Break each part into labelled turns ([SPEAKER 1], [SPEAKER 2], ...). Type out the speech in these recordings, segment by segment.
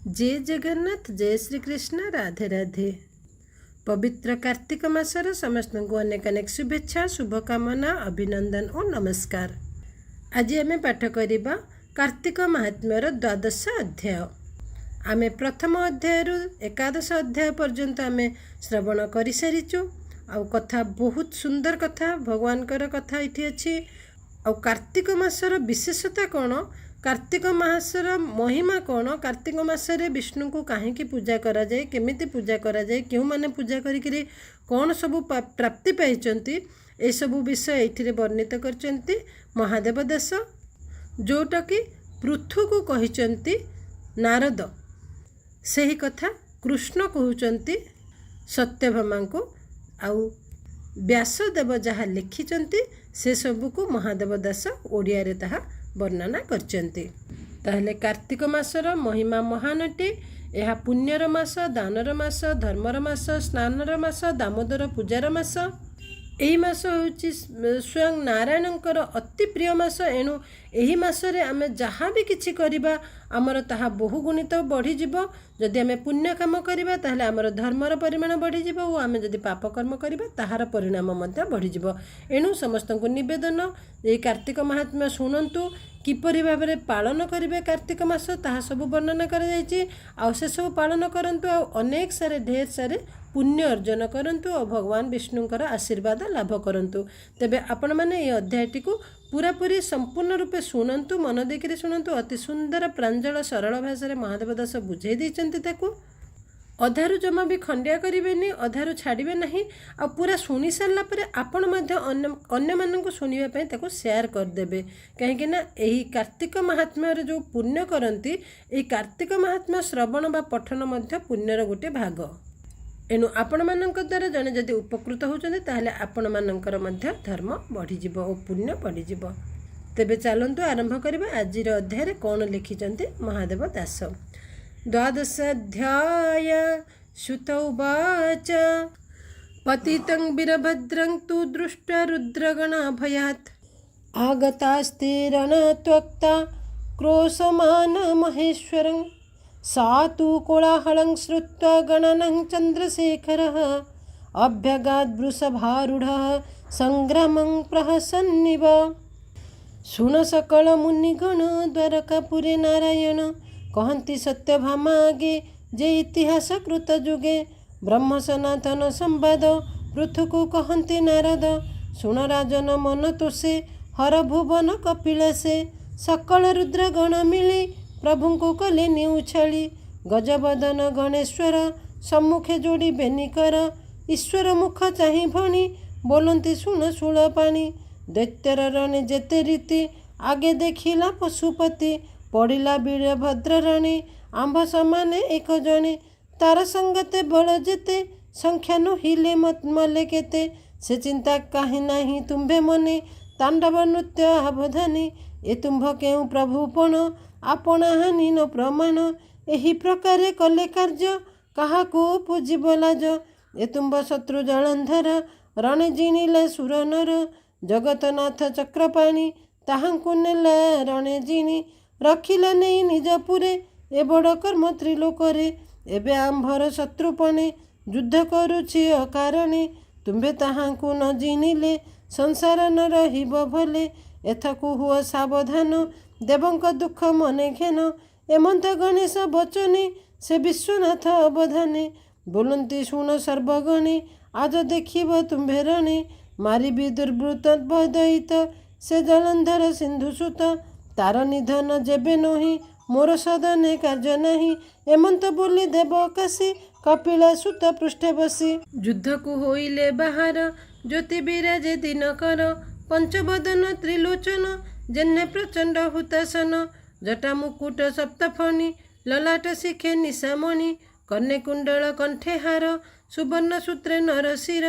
[SPEAKER 1] जय जगन्नाथ, जय श्री कृष्ण, राधे राधे। पवित्र कार्तिक मासर समस्त को अनेक अनेक शुभेच्छा, शुभकामना, अभिनंदन और नमस्कार। आज आम पाठ करवा कार्तिक महात्म्यर द्वादश अध्याय। आम प्रथम अध्याय एकादश अध्याय पर्यंत आम श्रवण कर सारीचु। आ कथा बहुत सुंदर कथा, भगवान कथा ये अच्छी। आ कार्तिक मासर विशेषता कौन, कार्तिक मासर महिमा कौन, कार्तिक मासरे विष्णु को कहीं पूजा करा जाए, केमिति पूजा करा जाए, क्यों माने पूजा करी कौन सब प्राप्ति पाइचंती, ए सब विषय ये वर्णित करचंती महादेव दास, जोटा कि पृथु को कहिचंती नारद। सही कथा कृष्ण कहउचंती सत्यभामा को, आउ व्यासदेव जहाँ लिखिचंती से सबू को महादेव दास ओडिया रे ताहा वर्णना करचंती। ताहले कार्तिक मासर महिमा महान अटे। यह पुण्यर मास, दानर मास, धर्मर मास, स्नानर मास, दामोदर पूजार मास। यही मास होची स्वयं नारायणकर अति प्रिय मास। एणु यही मासरे आमे जहाँ भी किछि करिबा आमर ताहा बहुगुणित बढ़ी जिवो। जदि आमे पुण्य काम करिबा ताहले आमर धर्मर परिमाण बढ़ी जिवो, और आमे जदि पाप कर्म करिबा ताहार परिणाम मध्य बढ़ी जिवो। एणु समस्तଙ୍କୁ निवेदन, ये कार्तिक महात्म्य शुणन्तु, किपरि भाबरे पालन करिवे कार्तिक मास ताहा सब वर्णना करा जायछि। आ से सब पालन करंतु, आ अनेक सारे ढेर सारे पुण्य अर्जन करंतु, और भगवान विष्णुंकर आशीर्वाद लाभ करंतु। तेबे आपण माने ये अध्यायटी को पूरापूरी संपूर्ण रूपे शुणन्तु, मन देकिरे शुणन्तु। अति सुंदर प्रांजल सरल भाषा रे महादेव दास बुझाई दैछन्ति ताकू। अधारू जमा भी खंडिया करेनि, अधारू छाड़े ना। आ पूरा शुणी सारा पर आपण अन्य मानक शुणा ताको शेयर करदे, कहीं यही कार्तिक महात्म्य जो पुण्य करती, यही कार्तिक महात्म्य श्रवण बा पठन मध्य पुण्यर गोटे भाग। एणु आपण मानक द्वारा जने जदि उपकृत होचंते ताहले आपण मानकर मध्य धर्म बढ़ीजिवो और पुण्य बढ़ीजिवो। तेबे चलंतु आरंभ करिबा आजिर अध्याय रे कोन लिखिचंते महादेव दास। द्वादशाध्याय। श्रुत उवाच पतितं वीरभद्रं तु दृष्ट्वा रुद्रगणाभयात् आगतास्ते रणत्वक्ता क्रोशमान महेश्वरं। सा तु कोलाहलं श्रुत्वा गणनं चन्द्रशेखरः अभ्यगात् वृषभारूढः संग्रामं प्रहसन्निव। शुण सकल मुनिगण द्वारकापुरे नारायण कहन्ति सत्यभामा आगे जे इतिहास कृत जुगे। ब्रह्म सनातन संवाद पृथुको कहन्ति नारद। शुण राजन मन तोषे हर भुवन कपिलासे। सकल रुद्रगण मिले प्रभु को कले निउछाली। गजबदन गणेश्वर सम्मुखे जोड़ी बेनिकर। ईश्वर मुख चाहि भणी बोलती शुण शूल पाणी। दैत्यर रणे जेते रीति आगे देखिला पशुपति। पड़िला वीरभद्र रणे आंभ समाने एक जणे। तार संगते बल जेते संख्या नहिले मले केते। से चिंता कहीं नाही तुम्भे मने तांडव नृत्य अवधानी। ए तुम्भ केउ प्रभुपण आपना हानि न प्रमाण। एही प्रकारे कले कार्य काहाको पूजिब लाज। ए तुम्भ शत्रु जलंधर रणे जिणिले सुरनर। जगतनाथ चक्रपाणी ताहांकु नेला रणे जिणी। रखिला नहीं निजपुरे ए बड़ कर्म त्रिलोकरे। एबे आंभर शत्रुपणे युद्ध करुछि अकारणे। तुम्भे ताहांकु न जिणिले संसार न रहिब भले। एथकु हुओ सावधान देवंक दुख मने घेन। एमंत गणेश बचने से विश्वनाथ अवधाने। बोलती शुण सर्वगणे आज देखिब तुम्भे रणे। मारिबी दुर्वृत्त बदयित से जलंधर सिंधुसुत। तार निधन जेबे नहीं मोर सदने कार्य नहीं। एमंत बोली देव काशी कपिला सुत पृष्ठे बसी। युद्ध को होइले बाहर ज्योति विराजे दिनकर। पंचबदन त्रिलोचन जेन्हे प्रचंड हुतासन। जटा मुकुट सप्तफणी ललाट शिखे निशामणि। कन्या कुंडल कंठे हार सुवर्ण सूत्रे नरशिर।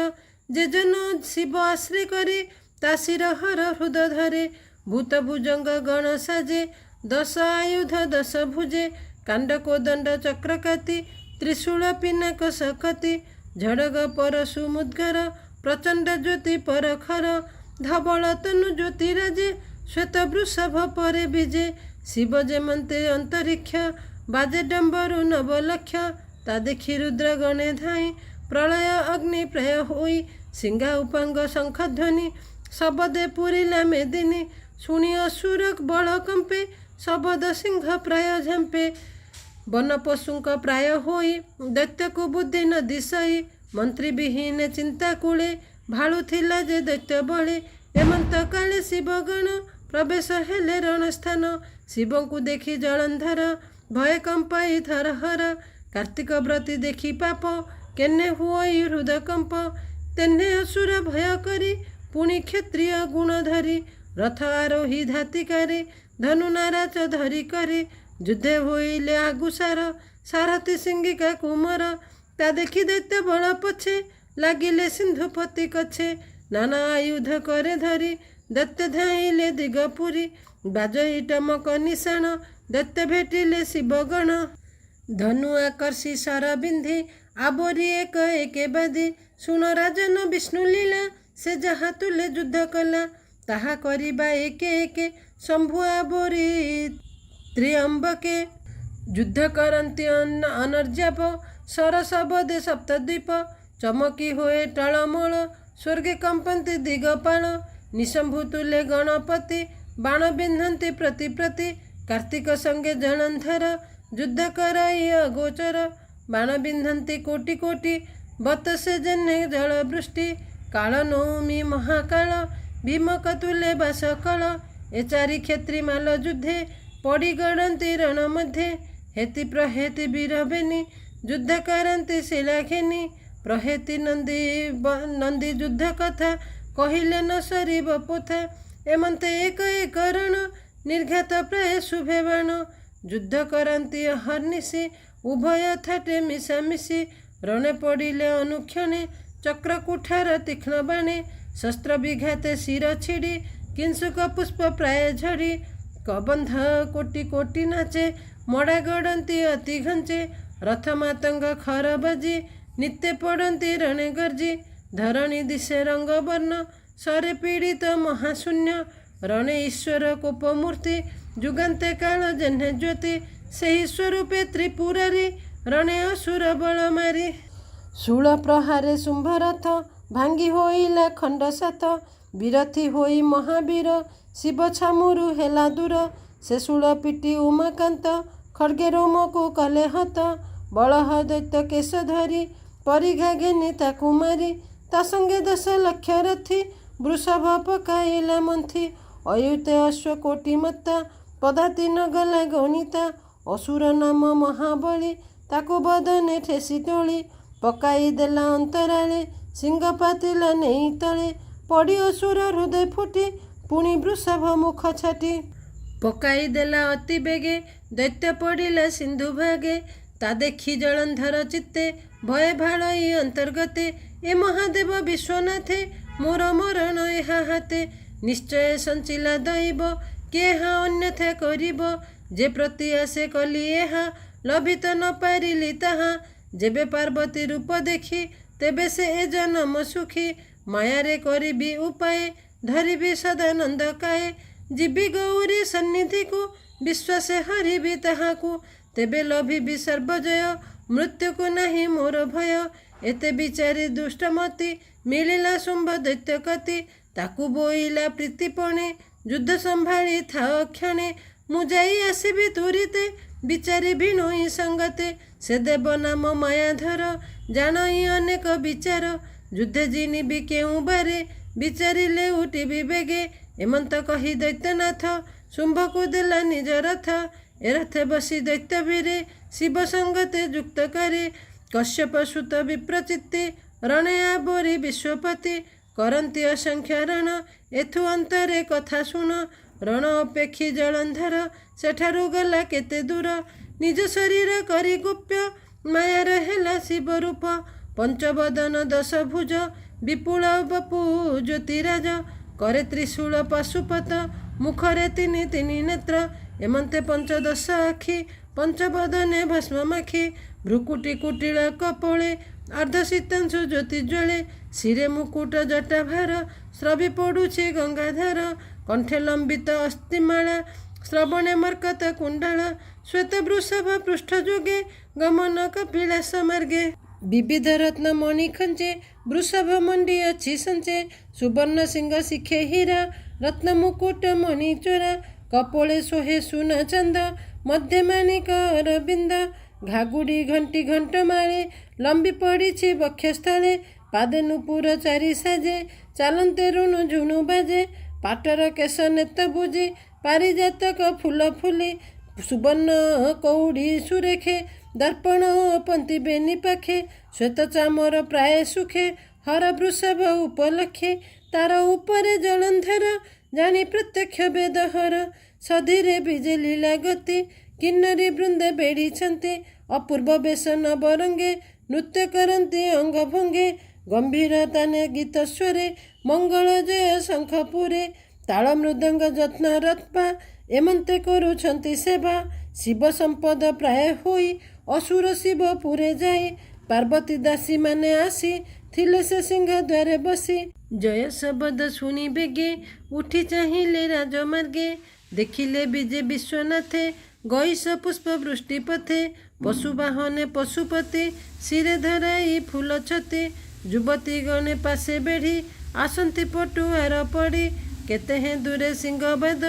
[SPEAKER 1] जे जन शिव आश्रय करे ताशिर हर हृद धरे। भूत भुजंग गण साजे 10 आयुध 10 भुजे। कांड कोदंड चक्रकाति त्रिशूल पिनाक सकति। झड़ग परशु मुद्गर प्रचंड ज्योति परखर। धवल तनु ज्योतिराजे श्वेत वृषभ परे विजे। शिव जेमंते अंतरिक्ष ବାଜେ ଡମ୍ବରୁ ନବଲକ୍ଷ ତା ଦେଖି ରୁଦ୍ର ଗଣେ ଧାଇଁ ପ୍ରଳୟ ଅଗ୍ନି ପ୍ରାୟ ହୋଇ ସିଂହା ଉପାଙ୍ଗ ଶଙ୍ଖଧ୍ୱନି ଶବଦେ ପୁରିଲା ମେଦିନୀ ଶୁଣି ଅସୁର ବଳ କମ୍ପେ ଶବଦ ସିଂହ ପ୍ରାୟ ଝାମ୍ପେ ବନ ପଶୁଙ୍କ ପ୍ରାୟ ହୋଇ ଦୈତ୍ୟକୁ ବୁଦ୍ଧି ନ ଦିଶଇ ମନ୍ତ୍ରୀ ବିହୀନ ଚିନ୍ତା କୂଳେ ଭାଳୁଥିଲା ଯେ ଦୈତ୍ୟ ବଳେ ଏମନ୍ତ କାଳେ ଶିବଗଣ ପ୍ରବେଶ ହେଲେ ରଣସ୍ଥାନ ଶିବଙ୍କୁ ଦେଖି ଜଳନ୍ଧର ଭୟ କମ୍ପାଇ ଥରହର କାର୍ତ୍ତିକ ବ୍ରତୀ ଦେଖି ପାପ କେନେ ହୁଅଇ ହୃଦ କମ୍ପ ତେନେ ଅସୁର ଭୟ କରି ପୁଣି କ୍ଷତ୍ରିୟ ଗୁଣ ଧରି ରଥ ଆରୋହୀ ଧାତିକାରେ ଧନୁ ନାରାଜ ଧରି କରି ଯୁଦ୍ଧେ ହୋଇଲେ ଆଗୁସାର ସାରଥି ସିଙ୍ଗିକା କୁମର ତା ଦେଖି ଦୈତ୍ୟ ବଳ ପଛେ ଲାଗିଲେ ସିନ୍ଧୁପତି କଛେ ନାନା ଆୟୁଧ করে ଧରି ଦୈତ୍ୟ ଧାଇଁଲେ ଦିଗପୁରୀ ବାଜଇ ଟମକ ନିଶାଣ ଦୈତ୍ୟ ଭେଟିଲେ ଶିବଗଣ ଧନୁ ଆକର୍ଷି ଶର ବିନ୍ଧି ଆବୋରି ଏକ ଏକେ ବାଦି ଶୁଣ ରାଜନ ବିଷ୍ଣୁ ଲୀଳା ସେ ଯାହା ତୁଲେ ଯୁଦ୍ଧ କଲା ତାହା କରିବା ଏକେ ଏକେ ଶମ୍ଭୁ ଆବୋରି ତ୍ରିଅମ୍ବକେ ଯୁଦ୍ଧ କରନ୍ତି ଅନର୍ଯାପ ସରସବଦେ ସପ୍ତଦ୍ୱୀପ ଚମକି ହୁଏ ଟଳମଳ ସ୍ୱର୍ଗେ କମ୍ପନ୍ତି ଦିଗପାଳ ନିଶମ୍ଭୁ ତୁଲେ ଗଣପତି ବାଣ ବିନ୍ଧନ୍ତି ପ୍ରତି ପ୍ରତି କାର୍ତ୍ତିକ ସଙ୍ଗେ ଜଳନ୍ଧର ଯୁଦ୍ଧ କରାଇ ଅଗୋଚର ବାଣ ବିନ୍ଧନ୍ତି କୋଟି କୋଟି ବତସେ ଜେନେ ଜଳବୃଷ୍ଟି କାଳ ନୌମି ମହାକାଳ ଭୀମକ ତୁଲେ ବାସକଳ ଏ ଚାରି କ୍ଷେତ୍ରୀ ମାଲ ଯୁଦ୍ଧେ ପଡ଼ି ଗଡ଼ନ୍ତି ରଣ ମଧ୍ୟ ହେତି ପ୍ରହେତି ବୀରବେନି ଯୁଦ୍ଧ କରନ୍ତି ଶିଳାଖେନି ପ୍ରହେତି ନନ୍ଦୀ ଯୁଦ୍ଧ କଥା କହିଲେ ନ ସରିବ ପୋଥା ଏମନ୍ତେ ଏକ ଏକ ରଣ ନିର୍ଘାତ ପ୍ରାୟ ଶୁଭେ ବାଣ ଯୁଦ୍ଧ କରନ୍ତି ଅହର୍ନିଶି ଉଭୟ ଥାଟେ ମିଶାମିଶି ରଣେ ପଡ଼ିଲେ ଅନୁକ୍ଷଣେ ଚକ୍ର କୁଠାର ତୀକ୍ଷ୍ଣ ବାଣେ ଶସ୍ତ୍ର ବିଘାତେ ଶିର ଛିଡ଼ି କିଂସୁକ ପୁଷ୍ପ ପ୍ରାୟ ଝଡ଼ି କବନ୍ଧ କୋଟି କୋଟି ନାଚେ ମଡ଼ା ଗଡ଼ନ୍ତି ଅତି ଘଞ୍ଚେ ରଥ ମାତଙ୍ଗ ଖର ବାଜି ନିତ୍ୟ ପଡ଼ନ୍ତି ରଣେ ଗର୍ଜି ଧରଣୀ ଦିଶେ ରଙ୍ଗ ବର୍ଣ୍ଣ ସରେ ପୀଡ଼ିତ ମହାଶୂନ୍ୟ ରଣେ ଈଶ୍ୱର କୋପ ମୂର୍ତ୍ତି ଯୁଗାନ୍ତେ କାଳ ଜହ୍ନେ ଜ୍ୟୋତି ସେହି ସ୍ୱରୂପେ ତ୍ରିପୁରାରୀ ରଣେ ଅସୁର ବଳ ମାରି ଶୂଳ ପ୍ରହାରେ ଶୁମ୍ଭ ରଥ ଭାଙ୍ଗି ହୋଇଲା ଖଣ୍ଡ ସାତ ବିରଥୀ ହୋଇ ମହାବୀର ଶିବ ଛାମୁରୁ ହେଲା ଦୂର ସେ ଶୂଳ ପିଟି ଉମାକାନ୍ତ ଖଡ଼୍ଗେ ରୋମକୁ କଲେ ହତ ବଳହ ଦୈତ୍ୟ କେଶ ଧରି ପରିଘା ଘେନି ତାକୁ ମାରି ତା ସଙ୍ଗେ 10 ଲକ୍ଷ ରଥୀ ବୃଷଭ ପକାଇଲା ମନ୍ଥି ଅୟୁତେ ଅଶ୍ୱ କୋଟି ମତ୍ତା ପଦାତି ନ ଗଲା ଗଣିତା ଅସୁର ନାମ ମହାବଳୀ ତାକୁ ବଦନେ ଠେସି ତୋଳି ପକାଇ ଦେଲା ଅନ୍ତରାଳେ ସିଂହ ପାତିଲା ନେଇ ତଳେ ପଡ଼ି ଅସୁର ହୃଦୟ ଫୁଟି ପୁଣି ବୃଷଭ ମୁଖ ଛାଟି ପକାଇ ଦେଲା ଅତି ବେଗେ ଦୈତ୍ୟ ପଡ଼ିଲା ସିନ୍ଧୁ ଭାଗେ ତା ଦେଖି ଜଳନ୍ଧର ଚିତ୍ତେ ଭୟ ଭାଳଇ ଅନ୍ତର୍ଗତେ ଏ ମହାଦେବ ବିଶ୍ୱନାଥେ ମୋର ମରଣ ଏହା ହାତେ ନିଶ୍ଚୟ ସଞ୍ଚିଲା ଦଇବ କିଏ ଏହା ଅନ୍ୟଥା କରିବ ଯେ ପ୍ରତି ଆଶେ କଲି ଏହା ଲଭିତ ନ ପାରିଲି ତାହା ଯେବେ ପାର୍ବତୀ ରୂପ ଦେଖି ତେବେ ସେ ଏ ଜନମ ସୁଖୀ ମାୟାରେ କରିବି ଉପାୟ ଧରିବି ସଦାନନ୍ଦ କାଏ ଯିବି ଗୌରୀ ସନ୍ନିଧିକୁ ବିଶ୍ୱାସେ ହରିବି ତାହାକୁ ତେବେ ଲଭିବି ସର୍ବଜୟ ମୃତ୍ୟୁକୁ ନାହିଁ ମୋର ଭୟ ଏତେ ବିଚାରି ଦୁଷ୍ଟମତି ମିଳିଲା ଶୁମ୍ଭ ଦୈତ୍ୟ କତି ତାକୁ ବୋଇଲା ପ୍ରୀତିପଣେ ଯୁଦ୍ଧ ସମ୍ଭାଳି ଥାଅ କ୍ଷଣେ ମୁଁ ଯାଇ ଆସିବି ତୁରିତେ ବିଚାରି ଭିଣୋଇ ସଙ୍ଗତେ ସେ ଦେବ ନାମ ମାୟାଧର ଜାଣଇ ଅନେକ ବିଚାର ଯୁଦ୍ଧେ ଜିଣିବି କେଉଁ ବାରେ ବିଚାରିଲେ ଉଠିବି ବେଗେ ଏମନ୍ତ କହି ଦୈତ୍ୟନାଥ ଶୁମ୍ଭକୁ ଦେଲା ନିଜ ରଥ ଏ ରଥେ ବସି ଦୈତ୍ୟ ବୀରେ ଶିବ ସଙ୍ଗତେ ଯୁକ୍ତ କରେ କଶ୍ୟପ ସୁତ ବିପ୍ରଚିତ୍ତେ ରଣେ ଆବୋରି ବିଶ୍ୱପତି କରନ୍ତି ଅସଂଖ୍ୟ ରଣ ଏଥୁ ଅନ୍ତରେ କଥା ଶୁଣ ରଣ ଅପେକ୍ଷୀ ଜଳନ୍ଧର ସେଠାରୁ ଗଲା କେତେ ଦୂର ନିଜ ଶରୀର କରି ଗୋପ୍ୟ ମାୟାର ହେଲା ଶିବ ରୂପ ପଞ୍ଚବଦନ 10 ଭୁଜ ବିପୁଳ ବପୁ ଜ୍ୟୋତିରାଜ करे त्रिशूल पशुपत मुखरे तिनि नेत्र एमंते पंचदश आखि पंचबदने भस्ममाखि भ्रुकुटी कुटिल कपोले अर्धशीतांशु ज्योति ज्वले शिरे मुकुट जटाभार स्रवि पड़ुछि गंगाधार कंठे लंबित अस्थिमाला श्रवणे मर्कत कुंडल श्वेतवृषभ पृष्ठयोगे गमन कपिलास मार्गे विविध रत्न मणि खंचे वृषभ मंडी अच्छी संचे सुवर्ण सिंह शिखे हीरा रत्न मुकुट मणि चोरा कपोले सोहे सुन चंद मध्य माणिक अरविंद घागुड़ी घंटी घंट माळे लंबी पड़ी बक्षस्थले पादे नुपुर चारि साजे चालते ऋणु झुणु बाजे पाटर केश नेत बुझी पारिजातक फूल फुली सुवर्ण कौड़ी सुरेखे दर्पण पंती बेनी पाखे श्वेत चामर प्राय सुखे हर वृषभ उपलक्षे तार उपरे जलंधर जानी प्रत्यक्ष वेदहर सधीरे विजे लीला गति किन्नरी वृंदे बेड़ी अपूर्व बेश नवरंगे नृत्य करती अंग भंगे गंभीरताने गीत स्वरे मंगल जय शंखपुरे ताल मृदंग जत्न रत्पा एमंते करुछंती सेवा शिव संपद प्राय होई असुर शिव पुरे जाई पार्वती दासी माने आसी थिले से सिंह द्वारे बसी जय शब्द शुणी बेगे उठी चाहिए राजमार्गे देखिले विजे विश्वनाथे गईस पुष्प वृष्टि पथे पशुवाहने पशुपति सिरे धराई फूल छते युवती गणे पासे बेढ़ी आसंती पटुआर पड़ी केते हैं दूरे सिंह वेद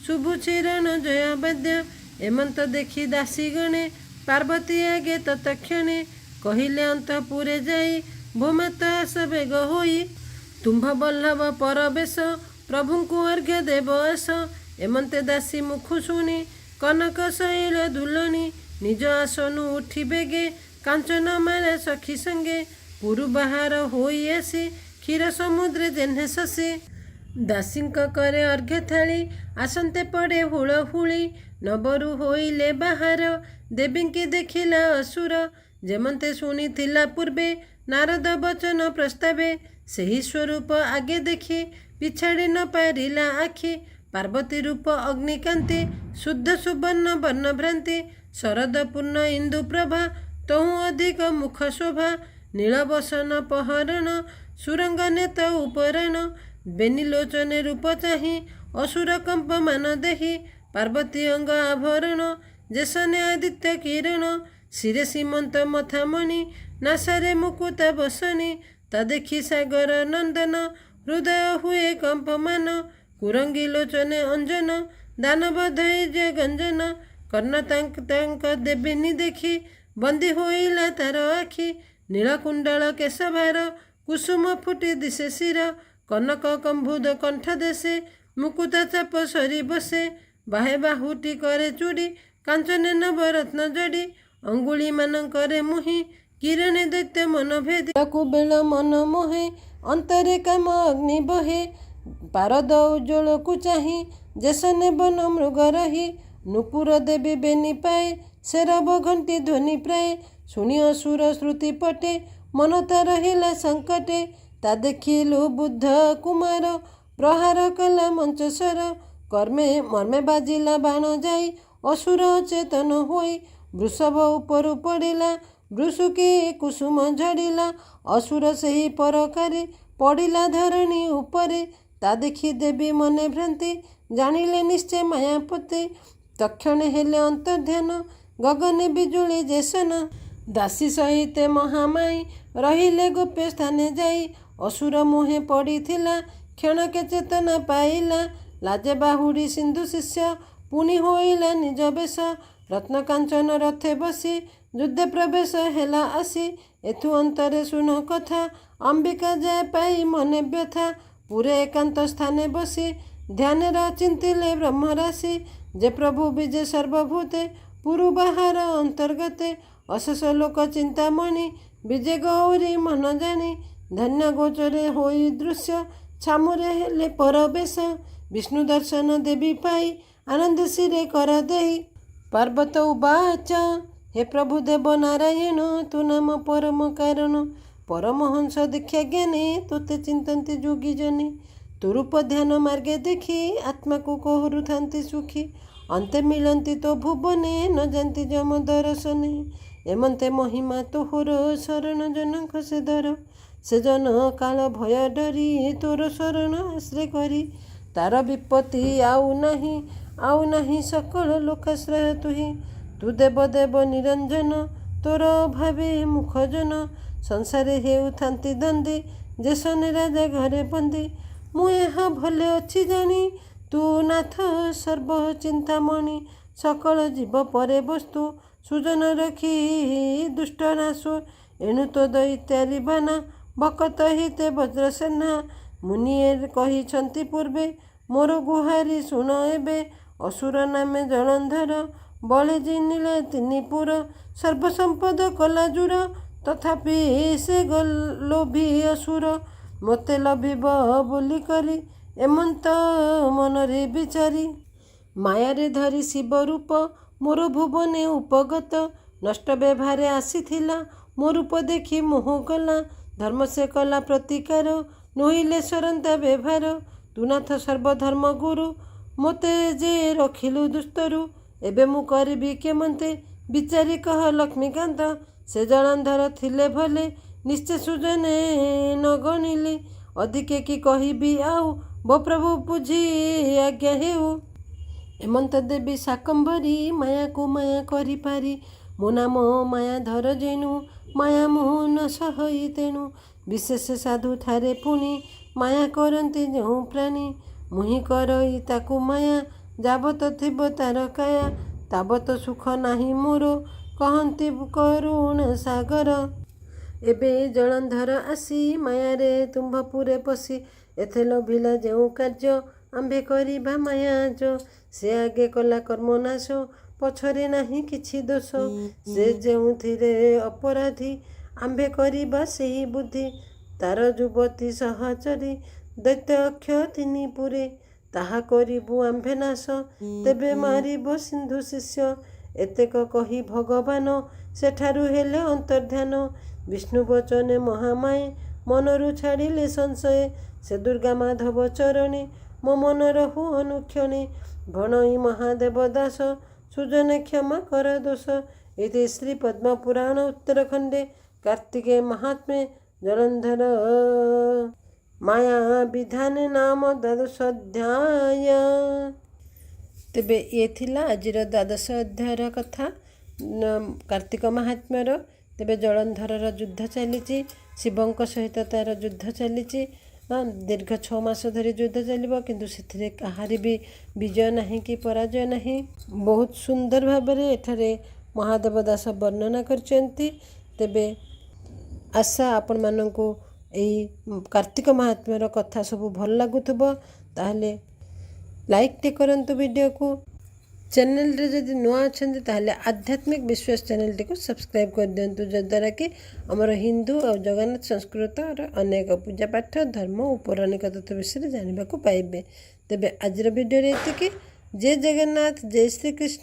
[SPEAKER 1] शुभु चिरण जय वाद्य एमंत देखी दासी गणे पार्वती आगे तत्क्षणे कहिले अंतपुरे जाई भूमत आस बेग होई तुम्भ बल्लभ परवेश प्रभुଙ୍କୁ अर्घ्य देव आस एमंते दासी मुखु शुणी कनक शैल दुलनी निज आसनु उठी बेगे कांचन माला सखी संगे पुरु बाहार होई आसी क्षीर समुद्र जेन्हे शशी दासीଙ୍କ करे अर्घ्य थाली आसन्ते पड़े हुल हुली नबरु होइले बाहार देवींकी देखिला असुर जेमंते शुणिथिला पूर्वे नारद वचन प्रस्तावे सही स्वरूप आगे देखी पिछाड़ी न पारिला आखि पार्वती रूप अग्निकांति शुद्ध सुवर्ण वर्ण भ्रांति शरद पूर्ण इंदु प्रभा तहु अधिक मुख शोभा नीलवसन पहरण सुरंग नेत उपरण बेनिलोचने रूप चाही असुर कंप मान देही पार्वती अंग आभरण जेसने आदित्य किरण शिरे सीमंत मथामणि नासारे मुकुता बसनी ता देखी सागर नंदन हृदय हुए कंपमान कुरंगी लोचने अंजन दानव धैर्य गंजन कर्ण तांक देविनी देखी बंदी होइला तार आखि नीलकुंडल केशभार कुसुम फुटी दिशे शिर कनक कंभुद कंठ देशे मुकुता चाप सरी बसे बाहे बाहुटी करे चूड़ी कांचने नवरत्न जड़ी अंगुली मानकरे मुहि किरणे दैत्य मन भेदी कुबेल मन मोहे अंतरे काम अग्नि बहे पारद उज्ज्वल को चाही जेसने बन मृग रही नुपुर देवी बेनी पाए शेरब घंटी ध्वनि प्राय शुणी असुर श्रुति पटे मन ता रहिला संकटे ता देखिलु बुद्ध कुमार प्रहार कला मंचस्वर कर्मे मर्मे बाजिला बाण जाई असुर चेतन होई वृषभ उपरु पड़िला वृषुकी कुसुम झड़िला असुर सही परकारे पड़िला धरणी उपरे ता देखी देवी मने भ्रांति जानिले निश्चय मायापति तक्षणे हेले अंतर्ध्यान गगने बिजुली जेसन दासी सहित महामाई रहिले गोप्य स्थाने जाई असुर मुहे पड़िथिला क्षणके चेतना पाइला लाजे बाहुड़ी सिंधु शिष्य पुनि होइला निज बेश रत्न कांचन रथे बसी युद्धे प्रवेश हेला आसी एथु अंतरे सुन कथा अंबिका जाय पाई मने व्यथा पूरे एकांत स्थाने बसी ध्यान चिंतिले ब्रह्मराशि जे प्रभु विजय सर्वभूते पुरु बाहार अंतर्गते अशेष लोक चिंतामणि विजय गौरी मन जानी धन्य गोचरे होई दृश्य छामुरे हेले परवेश विष्णु दर्शन देवी पाई आनंद सिरे कर देई पार्वत उवाच हे प्रभु देव नारायण तु नाम परम कारण परमहंस दीक्षा ज्ञानी तोते चिंतन्ति जोगी जनी तु रूप ध्यान मार्गे देखी आत्मा को कहरुथांति सुखी अंते मिलंती तो भुवने न जानती जम दर्शने एमंते महिमा तोहर शरण जनक से धर से जन काल भय डरी तोर शरण आश्रय करी तार विपत्ति आउ नाही सकल लोकाश्रय तुही ତୁ ଦେବ ଦେବ ନିରଞ୍ଜନ ତୋର ଭାବେ ମୁଖଜନ ସଂସାରେ ହେଉଥାନ୍ତି ଦନ୍ଦେ ଯେସନେ ରାଜା ଘରେ ବନ୍ଦୀ ମୁଁ ଏହା ଭଲେ ଅଛି ଜାଣି ତୁ ନାଥ ସର୍ବ ଚିନ୍ତାମଣି ସକଳ ଜୀବ ପରେ ବସ୍ତୁ ସୁଜନ ରଖି ଦୁଷ୍ଟ ନାଶ ଏଣୁ ତ ଦୈତ୍ୟାରି ବାନା ଭକତ ହିତେ ବଜ୍ରସେନା ମୁନିଏ କହିଛନ୍ତି ପୂର୍ବେ ମୋର ଗୁହାରି ଶୁଣ ଏବେ ଅସୁର ନାମେ ଜଳନ୍ଧର ବଳେ ଜିନିଲେ ତିନିପୁର ସର୍ବସମ୍ପଦ କଲା ଜୁର ତଥାପି ସେ ଲୋଭୀ ଅସୁର ମୋତେ ଲଭିବ ବୋଲି କରି ଏମନ୍ତ ମନରେ ବିଚାରି ମାୟାରେ ଧରି ଶିବ ରୂପ ମୋର ଭୁବନେ ଉପଗତ ନଷ୍ଟ ବ୍ୟବହାରେ ଆସିଥିଲା ମୋ ରୂପ ଦେଖି ମୋହ କଲା ଧର୍ମ ସେ କଲା ପ୍ରତିକାର ନୋଇଲେ ସରନ୍ତା ବ୍ୟବହାର ତୁ ନାଥ ସର୍ବଧର୍ମ ଗୁରୁ ମୋତେ ଯେ ରଖିଲୁ ଦୁସ୍ତରୁ ଏବେ ମୁଁ କରିବି କେମନ୍ତେ ବିଚାରି କହ ଲକ୍ଷ୍ମୀକାନ୍ତ ସେ ଜଳନ୍ଧର ଥିଲେ ଭଲେ ନିଶ୍ଚୟ ସୁଜନେ ନ ଗଣିଲେ ଅଧିକେ କି କହିବି ଆଉ ବୋ ପ୍ରଭୁ ବୁଝି ଆଜ୍ଞା ହେଉ ଏମନ୍ତ ଦେବୀ ଶାକମ୍ଭରୀ ମାୟାକୁ ମାୟା କରିପାରି ମୋ ନାମ ମାୟା ଧର ଯେଣୁ ମାୟା ମୋହ ନ ସହଇ ତେଣୁ ବିଶେଷ ସାଧୁ ଠାରେ ପୁଣି ମାୟା କରନ୍ତି ଯେଉଁ ପ୍ରାଣୀ ମୁହିଁ କରଇ ତାକୁ ମାୟା ଯାବତ ଥିବ ତାର କାୟା ତାବତ ସୁଖ ନାହିଁ ମୋର କହନ୍ତି କରୁଣ ସାଗର ଏବେ ଜଳନ୍ଧର ଆସି ମାୟାରେ ତୁମ୍ଭପୁରେ ପଶି ଏଥେ ଲୋଭିଲା ଯେଉଁ କାର୍ଯ୍ୟ ଆମ୍ଭେ କରିବା ମାୟାଜ ସେ ଆଗେ କଲା କର୍ମନାଶ ପଛରେ ନାହିଁ କିଛି ଦୋଷ ସେ ଯେଉଁଥିରେ ଅପରାଧୀ ଆମ୍ଭେ କରିବା ସେହି ବୁଦ୍ଧି ତାର ଯୁବତୀ ସହଚରୀ ଦୈତ୍ୟ ଅକ୍ଷ ତିନିପୁରେ ତାହା କରିବୁ ଆମ୍ଭେ ନାଶ ତେବେ ମାରିବ ସିନ୍ଧୁ ଶିଷ୍ୟ ଏତେକ କହି ଭଗବାନ ସେଠାରୁ ହେଲେ ଅନ୍ତର୍ଧ୍ୟାନ ବିଷ୍ଣୁ ବଚନେ ମହାମାୟେ ମନରୁ ଛାଡ଼ିଲେ ସଂଶୟ ସେ ଦୁର୍ଗା ମାଧବ ଚରଣେ ମୋ ମନ ରହୁ ଅନୁକ୍ଷଣେ ଭଣଇ ମହାଦେବ ଦାସ ସୁଜନେ କ୍ଷମା କର ଦୋଷ ଇତି ଶ୍ରୀ ପଦ୍ମପୁରାଣ ଉତ୍ତରଖଣ୍ଡେ କାର୍ତ୍ତିକେ ମହାତ୍ମେ ଜଳନ୍ଧର ମାୟା ବିଧାନେ ନାମ ଦ୍ୱାଦଶ ଅଧ୍ୟାୟ। ତେବେ ଇଏ ଥିଲା ଆଜିର ଦ୍ୱାଦଶ ଅଧ୍ୟାୟର କଥା କାର୍ତ୍ତିକ ମାହାତ୍ମ୍ୟର। ତେବେ ଜଳନ୍ଧରର ଯୁଦ୍ଧ ଚାଲିଛି, ଶିବଙ୍କ ସହିତ ତାର ଯୁଦ୍ଧ ଚାଲିଛି। ଦୀର୍ଘ 6 ମାସ ଧରି ଯୁଦ୍ଧ ଚାଲିବ, କିନ୍ତୁ ସେଥିରେ କାହାରି ବି ବିଜୟ ନାହିଁ କି ପରାଜୟ ନାହିଁ। ବହୁତ ସୁନ୍ଦର ଭାବରେ ଏଠାରେ ମହାଦେବ ଦାସ ବର୍ଣ୍ଣନା କରିଛନ୍ତି। ତେବେ ଆଶା ଆପଣମାନଙ୍କୁ ଏଇ କାର୍ତ୍ତିକ ମାହାତ୍ମ୍ୟର କଥା ସବୁ ଭଲ ଲାଗୁଥିବ। ତାହେଲେ ଲାଇକ୍ଟେ କରନ୍ତୁ ଭିଡ଼ିଓକୁ। ଚ୍ୟାନେଲରେ ଯଦି ନୂଆ ଅଛନ୍ତି ତାହେଲେ ଆଧ୍ୟାତ୍ମିକ ବିଶ୍ୱାସ ଚ୍ୟାନେଲଟିକୁ ସବସ୍କ୍ରାଇବ୍ କରିଦିଅନ୍ତୁ, ଯଦ୍ୱାରା କି ଆମର ହିନ୍ଦୁ ଆଉ ଜଗନ୍ନାଥ ସଂସ୍କୃତର ଅନେକ ପୂଜାପାଠ ଧର୍ମ ଓ ପୌରାଣିକ ତଥ୍ୟ ବିଷୟରେ ଜାଣିବାକୁ ପାଇବେ। ତେବେ ଆଜିର ଭିଡ଼ିଓରେ ଏତିକି। ଜୟ ଜଗନ୍ନାଥ, ଜୟ ଶ୍ରୀକୃଷ୍ଣ।